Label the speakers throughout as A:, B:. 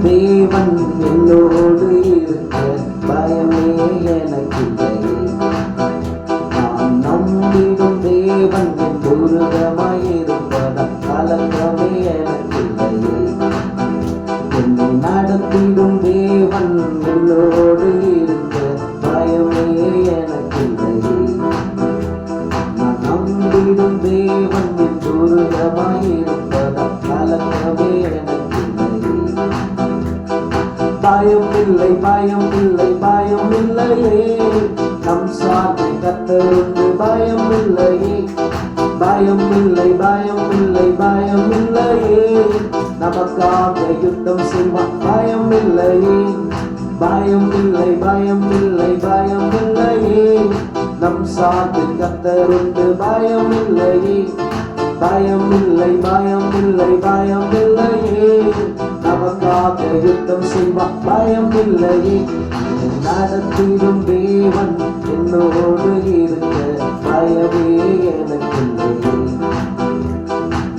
A: தேவன் என்னோடு இருக்க பயமே எனக்கில்லையே. நான் நம்பிடும் தேவன் என் துருகமாயிருப்பதால் கலக்கமே எனக்கில்லையே. என்னை நடத்திடும் தேவன் என்னோடு இருக்க பயமே எனக்கில்லையே. நான் நம்பிடும் தேவன் என் துருகமாயிருப்பதால் கலக்கமே எனக்கில்லையே. பயம் இல்லை, பயம் இல்லை, பயம் இல்லையே. நம் சார்பில் கர்த்தர் உண்டு, பயம் இல்லையே. பயம் இல்லை, பயம் இல்லை, பயம் இல்லையே. நமக்காக யுத்தம் செய்வான், பயம் இல்லையே. பயம் இல்லை, பயம் இல்லை, பயம் இல்லையே. நம் சார்பில் கர்த்தர் உண்டு, பயம் இல்லையே. பயம் இல்லை, பயம் இல்லை, பயம் இல்லையே. நமக்காக யுத்தம் செய்வான், பயம் இல்லையே. நடத்திடும் தேவன் என்னோடு இருக்க பயமே எனக்கில்லையே.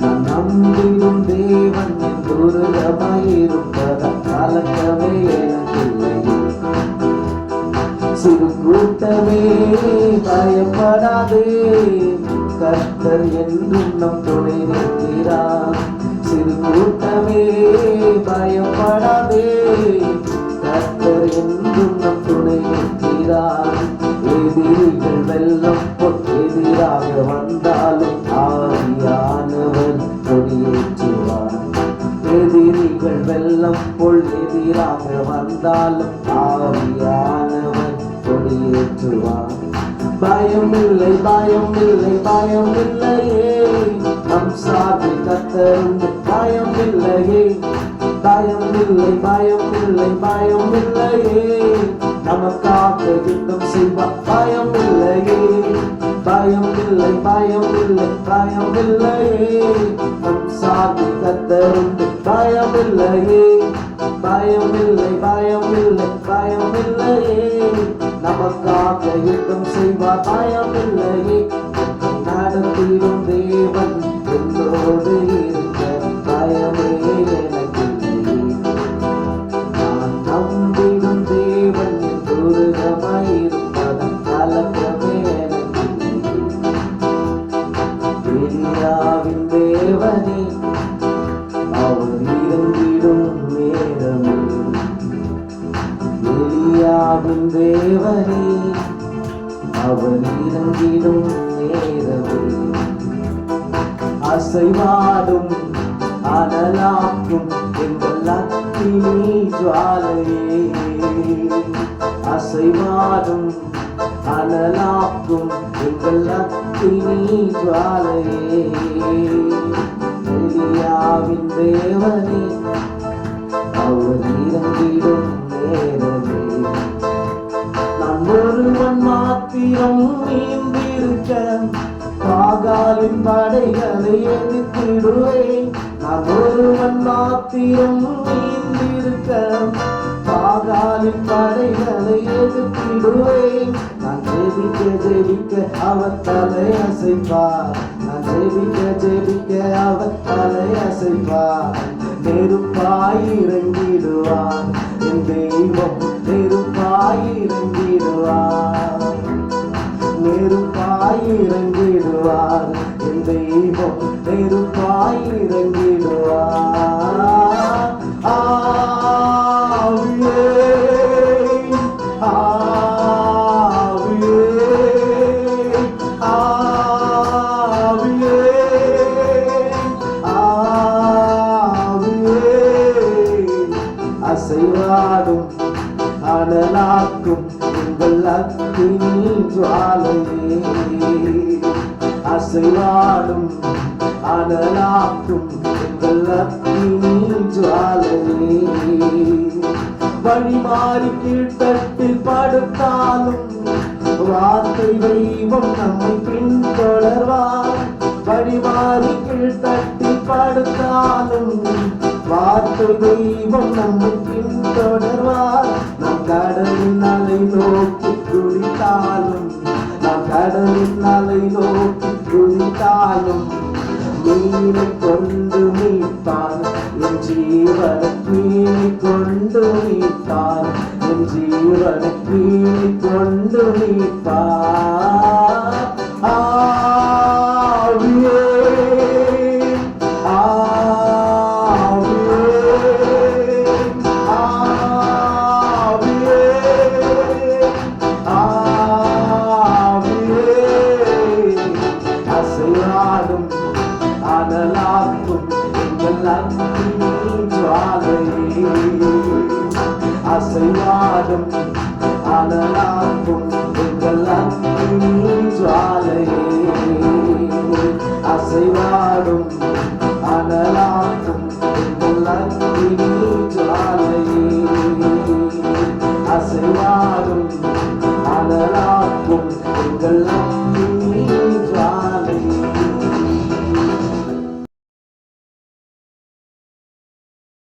A: நான் நம்பிடும் தேவன் என் துருகமாயிருப்பதால் கலக்கமே எனக்கில்லையே. சிறு கூட்டமே பயப்படாதே, கர்த்தர் என்றும் நம் துணை நிற்கிறார். சிறு கூட்டமே பயப்படாதே, கர்த்தர் என்றும் நம் துணை நிற்கிறார். எதிரிகள் வெள்ளம் போல் எதிராக வந்தாலும் ஆவியானவர் கொடியேற்றுவார். எதிரிகள் வெள்ளம் போல் எதிராக வந்தாலும் ஆவியானவர் கொடியேற்றுவார். பயம் இல்லை, பயம் இல்லை, பயம் இல்லையே. நம் சார்பில் கர்த்தர் உண்டு, பயம் இல்லையே. பயம் இல்லை, பயம் இல்லை, பயம் இல்லையே. நமக்காக யுத்தம் செய்வார், பயம் இல்லையே. பயம் இல்லை, பயம் இல்லை, பயம் இல்லையே. நம் சார்பில் கர்த்தர் உண்டு, பயம் இல்லையே. பயம் இல்லை, பயம் இல்லை, பயம் இல்லையே. நமக்காக யுத்தம் செய்வார், பயம் இல்லையே. நடத்திடும் தேவன் என்னோடு இருக்க பயமே எனக்கில்லையே. நான் நம்பிடும் தேவன் என் துருகமாயிருப்பதால் கலக்கமே எனக்கில்லையே. எலியாவின் தேவனே அவர் இறங்கிடும் நேரமே. எலியாவின் தேவனே அவர் இறங்கிடும் நேரமே. அசைவாடும் அனலாக்கும் எங்கள் அக்கினி ஜுவாலையே. அசைவாடும் அனலாக்கும் எங்கள் அக்கினி ஜுவாலையே. எலியாவின் தேவனே அவர் இறங்கிடும் நேரமே. நான் ஒருவன் மாத்திரம் நீந்திருக்க பாகாலின் படைகளை எதிர்த்திடுவேன். நான் ஒருவன் மாத்திரம் நீந்திருக்க பாகாலின் படைகளை எதிர்த்திடுவேன். நான் ஜெபிக்க ஜெபிக்க அவர் தலை அசைப்பார். நான் ஜெபிக்க ஜெபிக்க அவர் தலை அசைப்பார். நெருப்பாய் இறங்கிடுவார் என் தெய்வம், நெருப்பாய் இறங்கிடுவார். நெருப்பாய் இறங்கிடுவார் என் தெய்வம், நெருப்பாய் இறங்கிடுவார். ஆவியே ஆவியே ஆவியே ஆவியே. அசைவாடும் அனலாக்கும் எங்கள் அக்கினி ஜுவாலையே. அசைவாடும் அனலாக்கும் எங்கள் அக்கினி ஜுவாலையே. வழி மாறி கீழ்த்தட்டில் படுத்தாலும் வார்த்தை தெய்வம் நம்மை பின்தொடர்வார். வழி மாறி கீழ்த்தட்டில் படுத்தாலும் வார்த்தை தெய்வம் நம்மை பின்தொடர்வார். நம் கடலின் அலை நோக்கி குதித்தாலும், நம் கடலின் அலை நோக்கி குதித்தாலும் மீனை கொண்டு மீட்பான் என் ஜீவனை நீ கொண்டு மீட்டார், என் ஜீவனை நீ கொண்டு மீட்டார். ஆவியே ஆவியே ஆவியே ஆவியே, அசையாடும் அனலாக்கும் எங்கள் அக்கினி ஜுவாலையே, அசையாடும் அனலாக்கும் எங்கள் அக்கினி ஜுவாலையே, அசையாடும் அனலாக்கும் எங்கள் அக்கினி ஜுவாலையே, அசையாடும் அனலாக்கும் எங்கள் அக்கினி